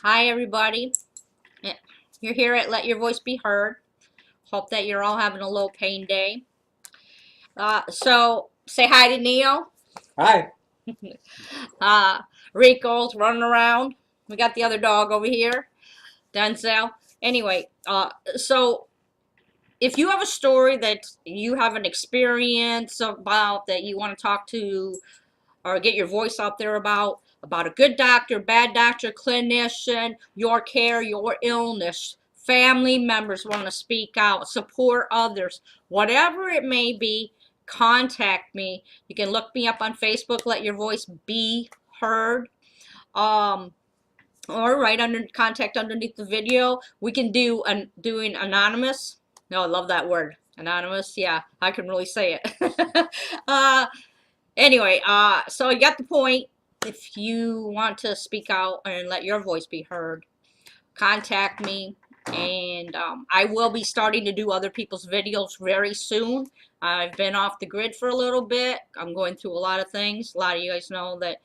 Hi, everybody. You're here at Let Your Voice Be Heard. Hope that you're all having a low pain day. So say hi to Neo. Hi. Rico's running around. We got the other dog over here, Denzel. Anyway, so if you have a story that you have an experience about that you want to talk to or get your voice out there about a good doctor, bad doctor, clinician, your care, your illness, family members want to speak out, support others, whatever it may be, contact me. You can look me up on Facebook, Let Your Voice Be Heard. Or right under contact underneath the video. We can do doing anonymous. No, I love that word. Anonymous. Yeah, I can really say it. Anyway, so you got the point. If you want to speak out and let your voice be heard, contact me. And I will be starting to do other people's videos very soon. I've been off the grid for a little bit. I'm going through a lot of things. A lot of you guys know that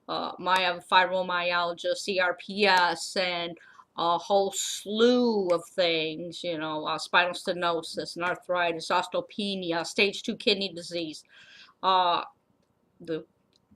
I have fibromyalgia, CRPS, and a whole slew of things, you know, spinal stenosis and arthritis, osteopenia, stage 2 kidney disease.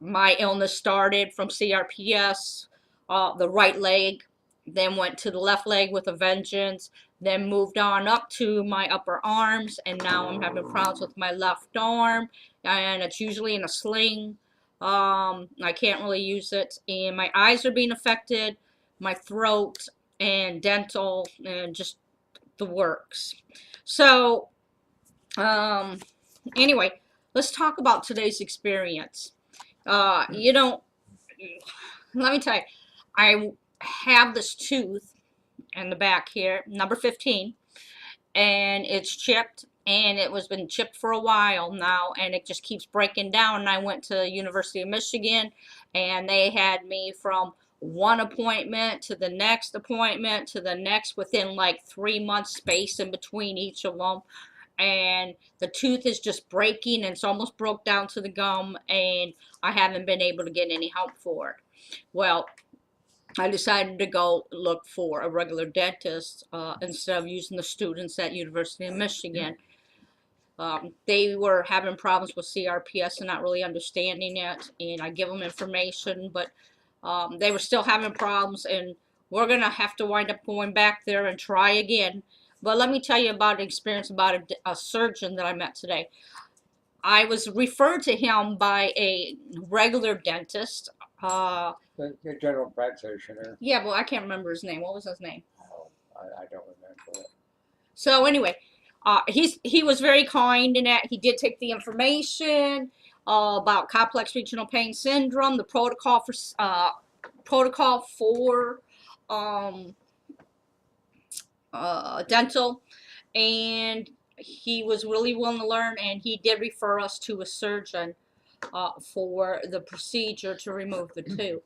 My illness started from CRPS, the right leg, then went to the left leg with a vengeance, then moved on up to my upper arms, and now I'm having problems with my left arm, and it's usually in a sling. I can't really use it, and my eyes are being affected, my throat, and dental, and just the works. So, anyway, let's talk about today's experience. You know, let me tell you, I have this tooth in the back here, number 15, and it's chipped, and it was been chipped for a while now, and it just keeps breaking down. And I went to University of Michigan, and they had me from one appointment to the next appointment to the next within like 3 months space in between each of them. And the tooth is just breaking, and it's almost broke down to the gum, and I haven't been able to get any help for it. Well, I decided to go look for a regular dentist instead of using the students at University of Michigan. They were having problems with CRPS and not really understanding it, and I give them information, but they were still having problems, and we're going to have to wind up going back there and try again. But let me tell you about an experience about a surgeon that I met today. I was referred to him by a regular dentist. The general practitioner. Yeah, well, I can't remember his name. What was his name? Oh, I don't remember it. So anyway, he was very kind in that he did take the information about complex regional pain syndrome, the protocol for dental, and he was really willing to learn, and he did refer us to a surgeon for the procedure to remove the tooth.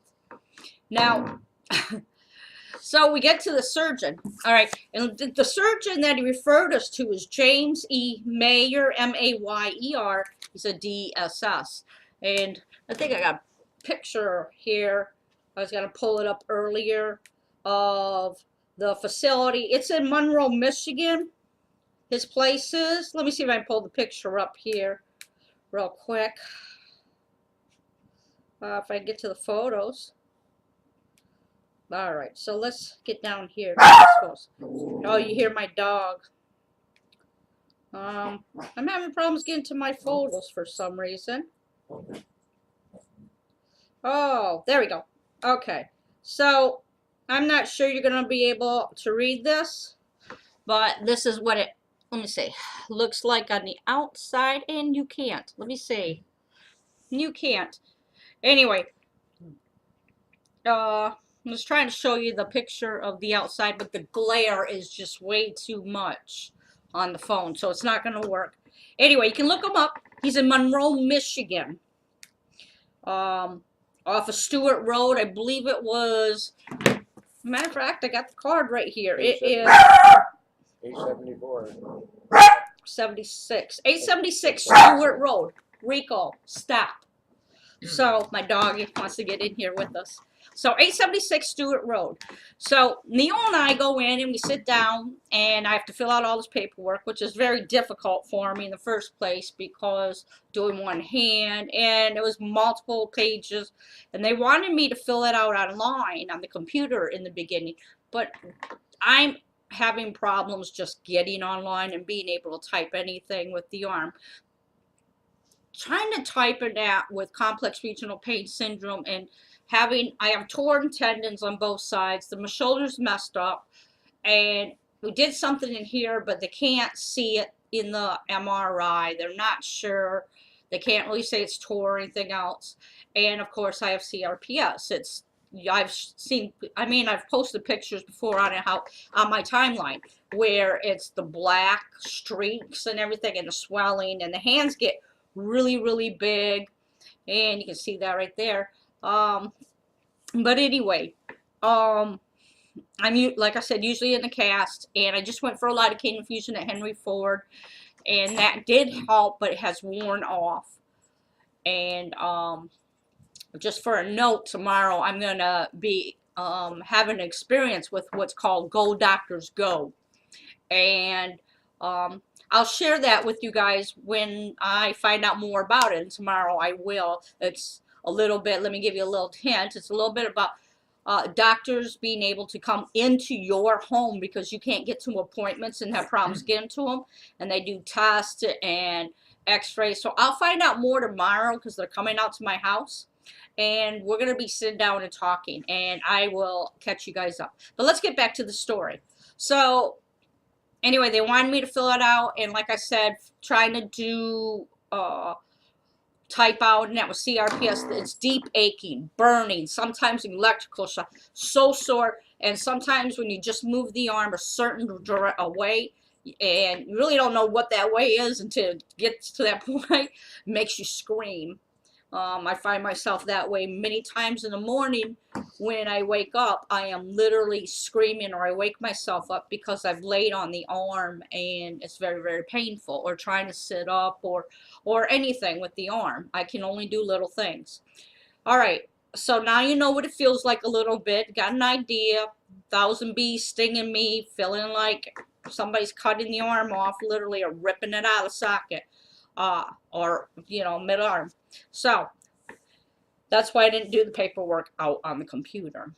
Now, so we get to the surgeon. All right, and the surgeon that he referred us to is James E. Mayer, M-A-Y-E-R. He's a DSS, and I think I got a picture here. I was going to pull it up earlier of the facility. It's in Monroe, Michigan. His place is. Let me see if I can pull the picture up here real quick. If I get to the photos. All right, so let's get down here. Oh, you hear my dog. I'm having problems getting to my photos for some reason. Oh, there we go. Okay, so I'm not sure you're going to be able to read this, but this is what it, let me see, looks like on the outside, and you can't. Let me see. You can't. Anyway, I'm just trying to show you the picture of the outside, but the glare is just way too much on the phone, so it's not going to work. Anyway, you can look him up. He's in Monroe, Michigan. Off of Stewart Road, I believe it was. Matter of fact, I got the card right here. It is 874. 876 Stewart Road. Rico, stop. So my dog wants to get in here with us. So 876 Stewart Road. So Neil and I go in and we sit down and I have to fill out all this paperwork, which is very difficult for me in the first place because doing one hand and it was multiple pages and they wanted me to fill it out online on the computer in the beginning, but I'm having problems just getting online and being able to type anything with the arm. Trying to type it out with complex regional pain syndrome and I have torn tendons on both sides. My shoulder's messed up and we did something in here, but they can't see it in the MRI. They're not sure. They can't really say it's tore or anything else. And of course I have CRPS. I've posted pictures before on my timeline where it's the black streaks and everything and the swelling and the hands get really, really big, and you can see that right there. But anyway, I'm, like I said, usually in the cast, and I just went for a lidocaine infusion at Henry Ford, and that did help, but it has worn off. And just for a note, tomorrow I'm gonna be having an experience with what's called Go Doctors Go, and I'll share that with you guys when I find out more about it, and tomorrow I will. It's a little bit, let me give you a little hint, it's a little bit about doctors being able to come into your home because you can't get to appointments and have problems getting to them, and they do tests and x-rays. So I'll find out more tomorrow because they're coming out to my house, and we're going to be sitting down and talking, and I will catch you guys up. But let's get back to the story. So anyway, they wanted me to fill it out, and like I said, trying to do type out, and that was CRPS. It's deep aching, burning, sometimes electrical shock, so sore, and sometimes when you just move the arm a certain way, and you really don't know what that way is until it gets to that point, makes you scream. I find myself that way many times in the morning. When I wake up, I am literally screaming, or I wake myself up because I've laid on the arm and it's very, very painful, or trying to sit up or anything with the arm. I can only do little things. All right, so now you know what it feels like a little bit. Got an idea. 1,000 bees stinging me, feeling like somebody's cutting the arm off, literally, or ripping it out of the socket, or, you know, mid-arm. So that's why I didn't do the paperwork out on the computer.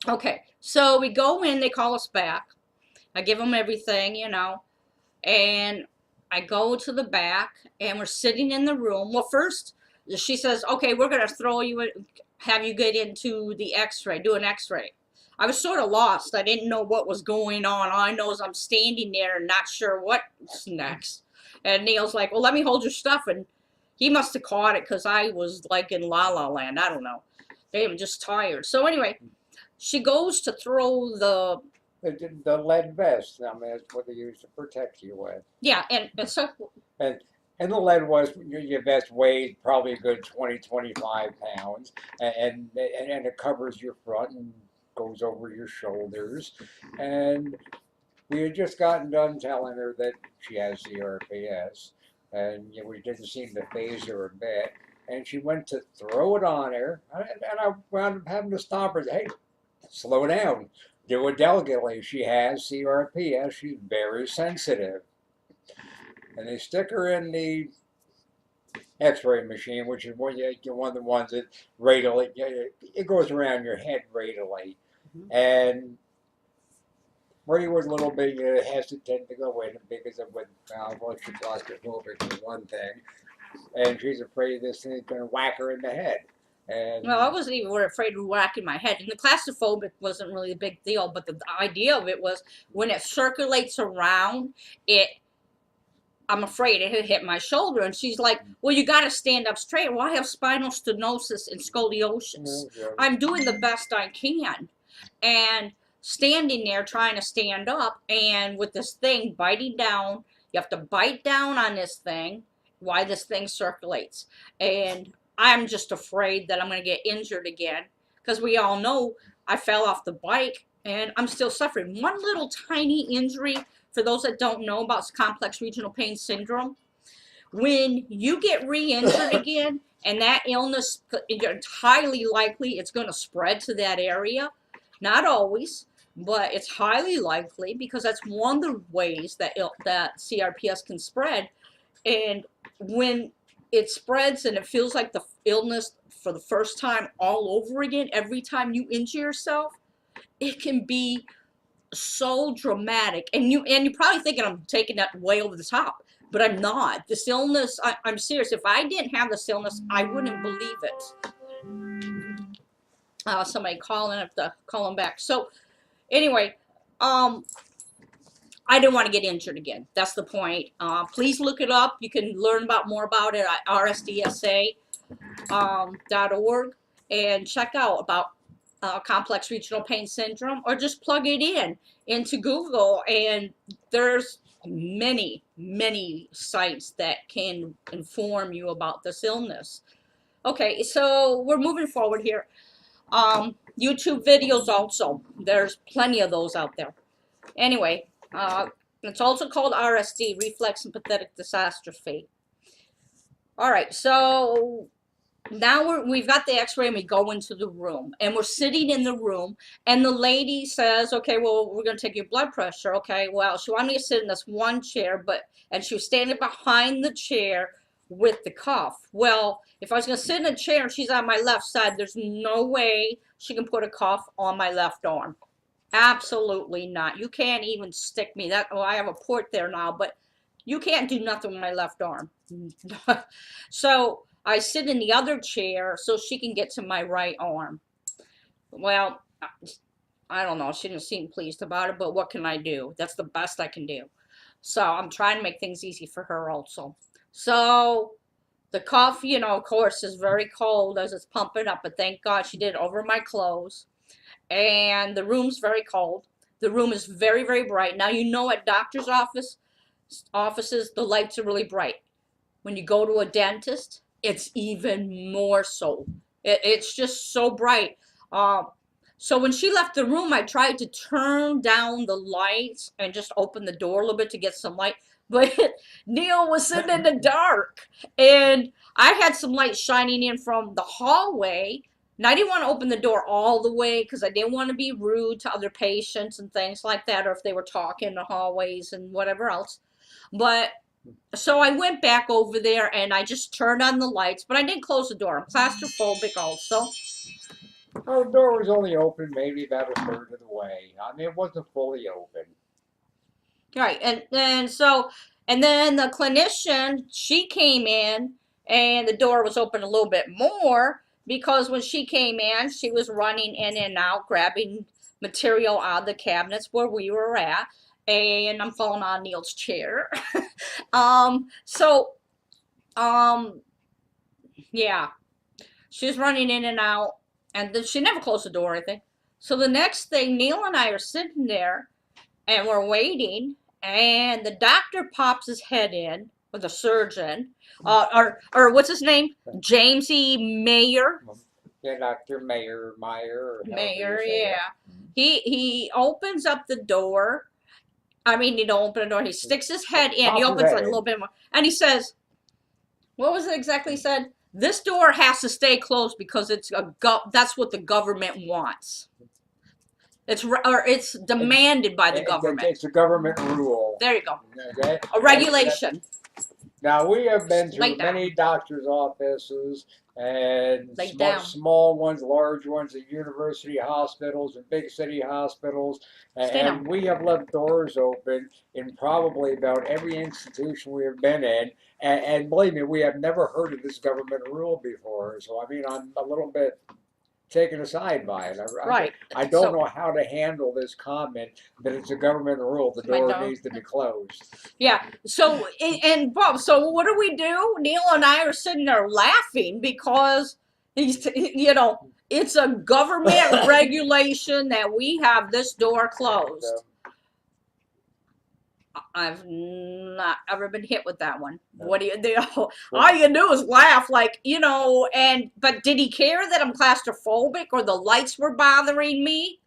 Okay, so we go in, they call us back. I give them everything, you know, and I go to the back, and we're sitting in the room. Well, first, she says, okay, we're going to throw you in, have you get into the x-ray, do an x-ray. I was sort of lost. I didn't know what was going on. All I know is I'm standing there and not sure what's next. And Neil's like, well, let me hold your stuff. And he must have caught it because I was like in La La Land. I don't know. I'm just tired. So anyway, she goes to throw the lead vest. I mean, that's what they use to protect you with. Yeah, and so. And the lead was, your vest weighed probably a good 20, 25 pounds, and it covers your front and goes over your shoulders. And we had just gotten done telling her that she has CRPS, and we didn't seem to faze her a bit. And she went to throw it on her, and I wound up having to stop her and say, hey, slow down. Do it delicately. She has CRPS. She's very sensitive. And they stick her in the X-ray machine, which is one of the ones that radially, it goes around your head radially. Mm-hmm. And Marie was a little bit hesitant to go in because of what, well, she's claustrophobic for one thing, and she's afraid this thing's going to whack her in the head. And well, I wasn't even afraid of whacking my head. And the claustrophobic wasn't really a big deal, but the idea of it was when it circulates around, I'm afraid it had hit my shoulder. And she's like, well, you got to stand up straight. Well, I have spinal stenosis and scoliosis. Yeah. I'm doing the best I can. And standing there trying to stand up, and with this thing biting down, you have to bite down on this thing while this thing circulates. And I'm just afraid that I'm going to get injured again, because we all know I fell off the bike and I'm still suffering. One little tiny injury, for those that don't know about complex regional pain syndrome, when you get re-injured again, and that illness, it's highly likely it's going to spread to that area. Not always, but it's highly likely because that's one of the ways that that CRPS can spread. And when it spreads and it feels like the illness for the first time all over again, every time you injure yourself, it can be so dramatic. And you're probably thinking I'm taking that way over the top, but I'm not. This illness, I'm serious. If I didn't have this illness, I wouldn't believe it. Somebody calling, I have to call them back. So anyway, I didn't want to get injured again. That's the point. Please look it up. You can learn more about it at rsdsa.org and check out about complex regional pain syndrome, or just plug it in into Google, and there's many sites that can inform you about this illness. Okay, so we're moving forward here. YouTube videos also, there's plenty of those out there. Anyway, it's also called RSD, reflex sympathetic dystrophy. All right, so now we've got the x-ray and we go into the room and we're sitting in the room and the lady says, okay, well, we're going to take your blood pressure. Okay, well, she wanted me to sit in this one chair, and she was standing behind the chair with the cuff. Well, if I was going to sit in a chair and she's on my left side, there's no way she can put a cuff on my left arm. Absolutely not. You can't even stick me. I have a port there now, but you can't do nothing with my left arm. So I sit in the other chair so she can get to my right arm. Well, I don't know. She didn't seem pleased about it, but what can I do? That's the best I can do. So I'm trying to make things easy for her also. So the cuff, of course, is very cold as it's pumping up, but thank God she did it over my clothes. And the room's very cold. The room is very, very bright. Now, at doctor's offices, the lights are really bright. When you go to a dentist, it's even more so. It's just so bright. So when she left the room, I tried to turn down the lights and just open the door a little bit to get some light. But Neil was sitting in the dark, and I had some light shining in from the hallway. And I didn't want to open the door all the way because I didn't want to be rude to other patients and things like that, or if they were talking in the hallways and whatever else. But so I went back over there and I just turned on the lights, but I didn't close the door. I'm claustrophobic also. Our door was only open maybe about a third of the way. I mean, it wasn't fully open. Right, and then the clinician, she came in and the door was open a little bit more because when she came in, she was running in and out, grabbing material out of the cabinets where we were at, and I'm falling on Neil's chair. Yeah, she was running in and out, and then she never closed the door, I think. So the next thing, Neil and I are sitting there, and we're waiting, and the doctor pops his head in, or the surgeon, or what's his name? James E. Mayer. Yeah, Dr. Mayer. Mayer, yeah. He opens up the door. I mean, he don't open the door. He sticks his head in. He opens it a little bit more, and he says, "What was it exactly he said? This door has to stay closed because that's what the government wants. It's demanded by the government. It's a government rule. There you go. Okay? A regulation." Now, we have been through many doctors' offices and small ones, large ones at university hospitals and big city hospitals. And we have left doors open in probably about every institution we have been in. And believe me, we have never heard of this government rule before. So, I mean, I'm a little bit taken aside by it. I don't know how to handle this comment that it's a government rule. The door needs to be closed. Yeah. So, and Bob, so what do? Neil and I are sitting there laughing because it's a government regulation that we have this door closed. I've not ever been hit with that one. No. What do you do? All you can do is laugh, but did he care that I'm claustrophobic or the lights were bothering me?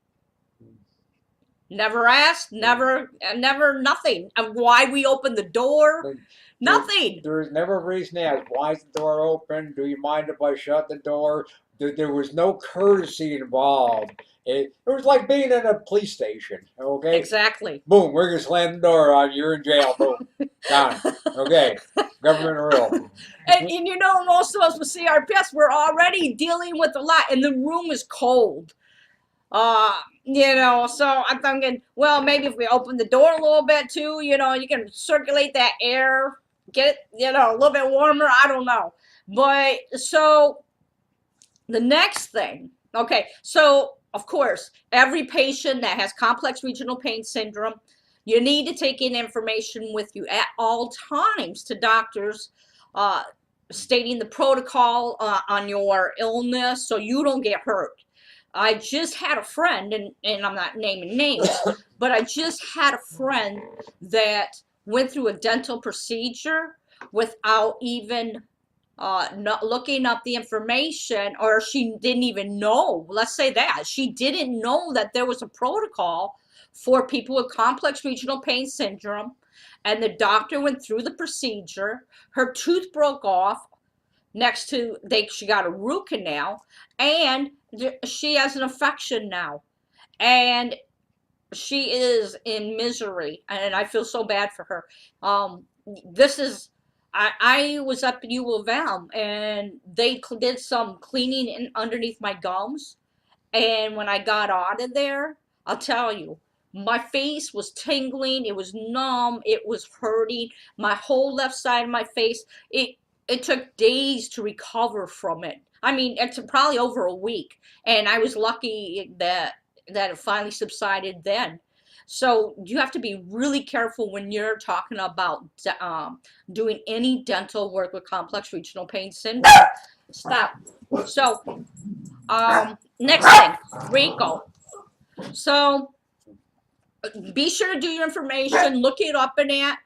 Never asked, never, nothing. And why we opened the door? Nothing. There's never a reason to ask, why is the door open? Do you mind if I shut the door? There was no courtesy involved. It was like being in a police station, okay? Exactly. Boom, we're going to slam the door on you. You're in jail. Boom, gone. Okay, government rule. And you know, most of us with CRPS, we're already dealing with a lot, and the room is cold. You know, so I'm thinking, well, maybe if we open the door a little bit too, you know, you can circulate that air, get it, you know, a little bit warmer. I don't know. But so the next thing, okay, so of course, every patient that has complex regional pain syndrome, you need to take in information with you at all times to doctors, uh, stating the protocol on your illness so you don't get hurt. I just had a friend, and I'm not naming names, but I just had a friend that went through a dental procedure without even not looking up the information, or she didn't even know. Let's say that she didn't know that there was a protocol for people with complex regional pain syndrome, and the doctor went through the procedure. Her tooth broke off. Next to she got a root canal, and she has an infection now, and she is in misery, and I feel so bad for her. This is I was up at U of M, and they did some cleaning underneath my gums, and when I got out of there, I'll tell you, my face was tingling, it was numb, it was hurting, my whole left side of my face. It took days to recover from it. I mean, it's probably over a week, and I was lucky that it finally subsided then. So you have to be really careful when you're talking about doing any dental work with complex regional pain syndrome. Stop. So next thing, Rico. So be sure to do your information, look it up in that.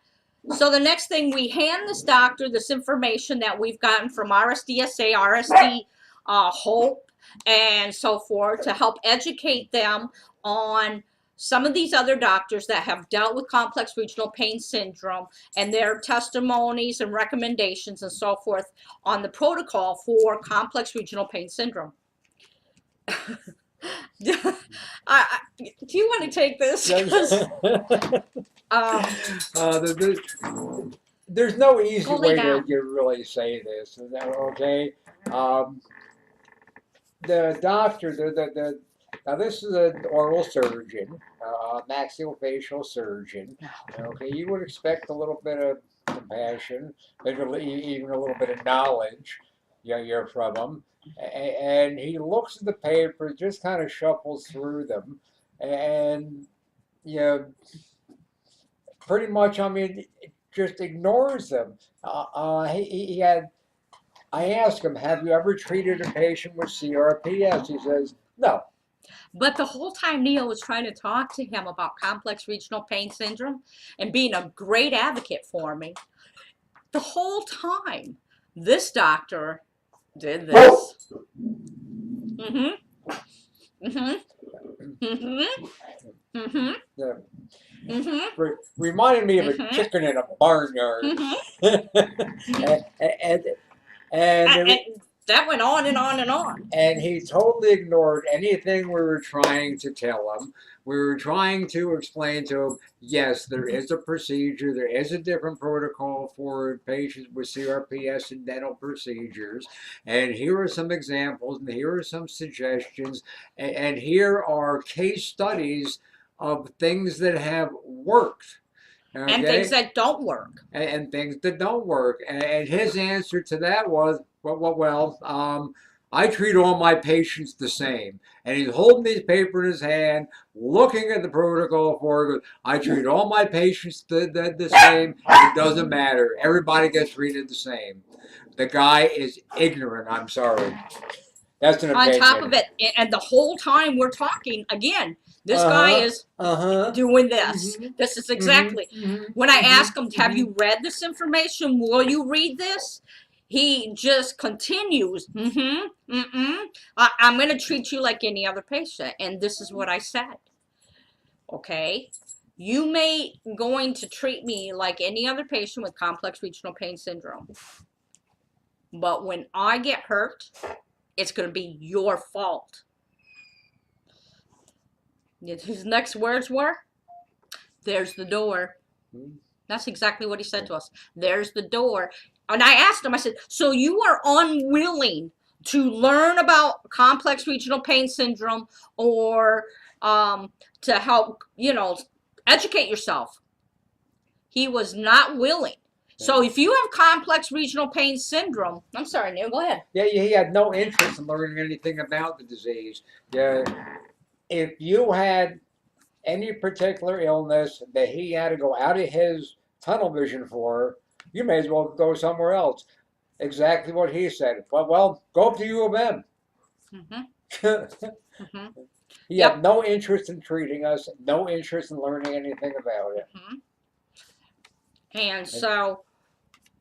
So the next thing, we hand this doctor this information that we've gotten from RSDSA, RSD, Hope, and so forth, to help educate them on some of these other doctors that have dealt with complex regional pain syndrome and their testimonies and recommendations and so forth on the protocol for complex regional pain syndrome. Do you want to take this? There's no easy way down. to really say this. Is that okay? The doctor, now this is an oral surgeon, maxillofacial surgeon. Okay, you would expect a little bit of compassion, maybe even a little bit of knowledge. You're from him, and he looks at the papers, just kind of shuffles through them, and you know, pretty much, I mean, just ignores them. He had. I asked him, "Have you ever treated a patient with CRPS?" He says, "No." But the whole time Neil was trying to talk to him about complex regional pain syndrome and being a great advocate for me, the whole time this doctor did this. Mm-hmm. Mm-hmm. Mm-hmm. Mm-hmm. Yeah. Mm-hmm. Reminded me of a chicken in a barnyard. and that went on and on and on. And he totally ignored anything we were trying to tell him. We were trying to explain to him, yes, there is a procedure, there is a different protocol for patients with CRPS and dental procedures, and here are some examples, and here are some suggestions, and here are case studies of things that have worked. Okay? And things that don't work. And things that don't work. And his answer to that was, I treat all my patients the same. And he's holding these paper in his hand, looking at the protocol for it. I treat all my patients the same. It doesn't matter. Everybody gets treated the same. The guy is ignorant. I'm sorry. That's an opinion. On top of it, and the whole time we're talking, again, this guy is doing this. This is exactly. When I ask him, have you read this information? Will you read this? He just continues. I'm going to treat you like any other patient. And this is what I said. Okay. You may going to treat me like any other patient with complex regional pain syndrome. But when I get hurt, it's going to be your fault. His next words were, there's the door. That's exactly what he said to us. There's the door. And I asked him, I said, so you are unwilling to learn about complex regional pain syndrome or to help, educate yourself? He was not willing. So if you have complex regional pain syndrome, I'm sorry, Neil, go ahead. Yeah, he had no interest in learning anything about the disease. Yeah, if you had any particular illness that he had to go out of his tunnel vision for, you may as well go somewhere else. Exactly what he said. Well, go up to U of M. He had no interest in treating us, no interest in learning anything about it. And so,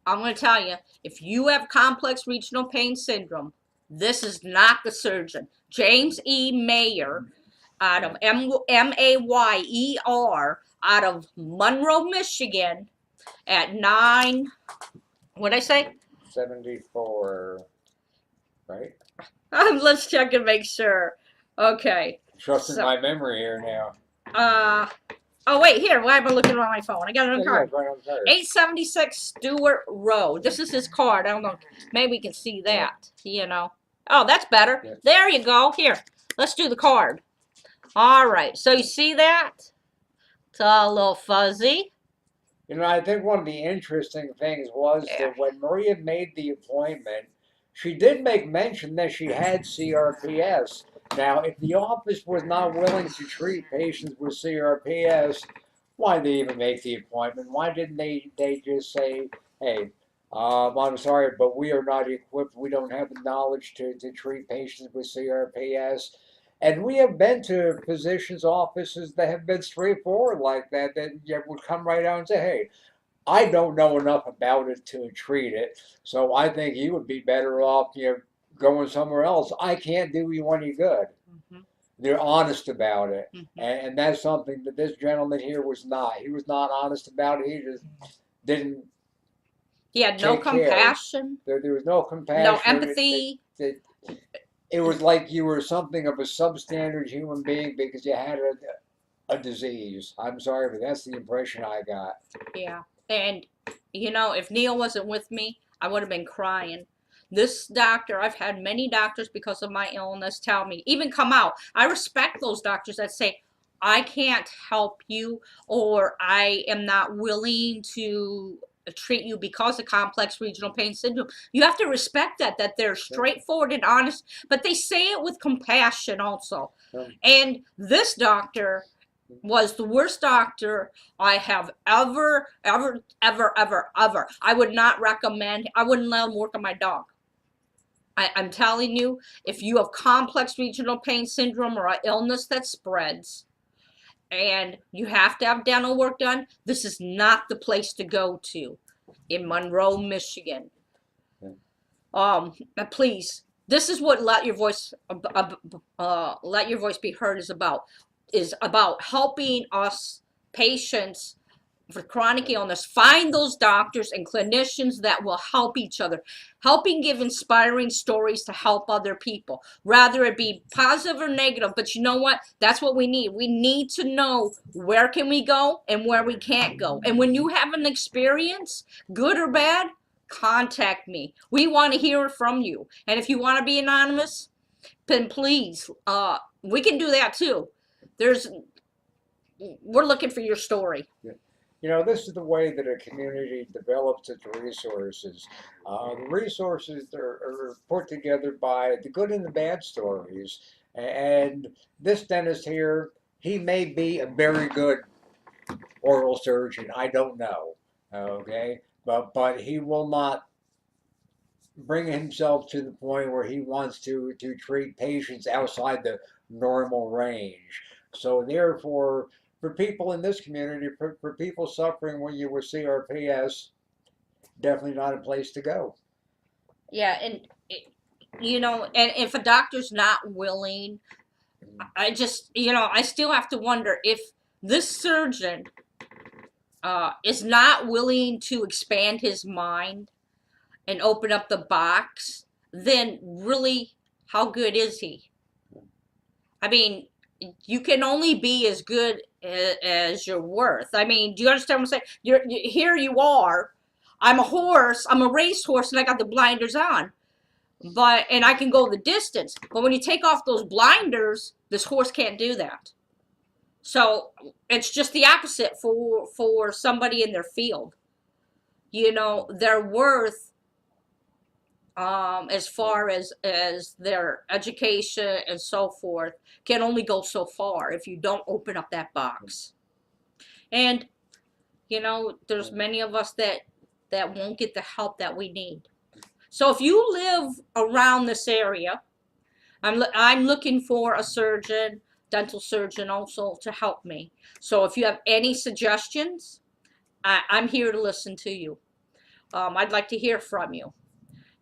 I'm going to tell you, if you have complex regional pain syndrome, this is not the surgeon. James E. Mayer, out of Mayer, out of Monroe, Michigan, at 9, what'd I say? 74, right? Let's check and make sure. Okay. Trusting my memory here now. Oh wait, here. Why am I looking on my phone? I got it on the card. Right on the card. 876 Stewart Road. This is his card. I don't know. Maybe we can see that. Oh, that's better. Yeah. There you go. Here, let's do the card. All right. So you see that? It's all a little fuzzy. I think one of the interesting things was that when Maria made the appointment, she did make mention that she had CRPS. Now, if the office was not willing to treat patients with CRPS, why did they even make the appointment? Why didn't they just say, hey, I'm sorry, but we are not equipped. We don't have the knowledge to treat patients with CRPS. And we have been to physicians' offices that have been straightforward like that, that would come right out and say, hey, I don't know enough about it to treat it, so I think you would be better off, going somewhere else. I can't do you any good. They're honest about it, and that's something that this gentleman here was not. He was not honest about it. He just didn't. He had no compassion. There was no compassion. No empathy. It was like you were something of a substandard human being because you had a disease. I'm sorry, but that's the impression I got. Yeah. And, if Neil wasn't with me, I would have been crying. This doctor, I've had many doctors because of my illness tell me, even come out. I respect those doctors that say, I can't help you, or I am not willing to treat you because of complex regional pain syndrome. You have to respect that they're straightforward and honest, but they say it with compassion also. And this doctor was the worst doctor I have ever. I would not recommend. I wouldn't let him work on my dog. I'm telling you, if you have complex regional pain syndrome or an illness that spreads and you have to have dental work done, this is not the place to go to in Monroe, Michigan. Please, this is what let your voice be heard is about helping us patients for chronic illness find those doctors and clinicians that will help each other, helping give inspiring stories to help other people, rather it be positive or negative. But you know what? That's what we need. We need to know where can we go and where we can't go. And when you have an experience, good or bad, contact me. We want to hear from you. And if you want to be anonymous, then please, we can do that too. We're looking for your story. This is the way that a community develops its resources. The resources are put together by the good and the bad stories. And this dentist here, he may be a very good oral surgeon. I don't know. Okay, but he will not bring himself to the point where he wants to treat patients outside the normal range. So therefore, for people in this community, for people suffering with CRPS, definitely not a place to go. Yeah, and if a doctor's not willing, I just, I still have to wonder if this surgeon is not willing to expand his mind and open up the box, then really, how good is he? I mean, you can only be as good as your worth. I mean, do you understand what I'm saying? Here you are. I'm a horse. I'm a racehorse, and I got the blinders on. And I can go the distance. But when you take off those blinders, this horse can't do that. So it's just the opposite for somebody in their field. You know, their worth, as far as their education and so forth, can only go so far if you don't open up that box. And you know, there's many of us that won't get the help that we need. So if you live around this area, I'm looking for a surgeon, dental surgeon also, to help me. So if you have any suggestions, I'm here to listen to you. I'd like to hear from you.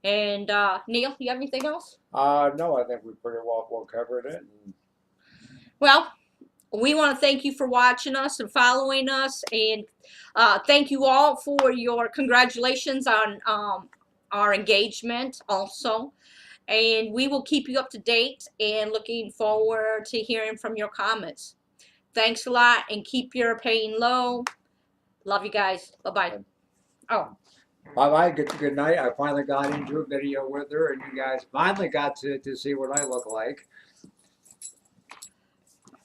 And Neil, you have anything else? No, I think we pretty well covered it. Well, we want to thank you for watching us and following us, and thank you all for your congratulations on our engagement also. And we will keep you up to date and looking forward to hearing from your comments. Thanks a lot, and keep your pain low. Love you guys. Bye-bye. Oh. Bye-bye. Good night. I finally got into a video with her, and you guys finally got to see what I look like.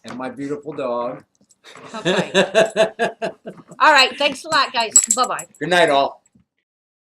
And my beautiful dog. Okay. All right. Thanks a lot, guys. Bye-bye. Good night, all.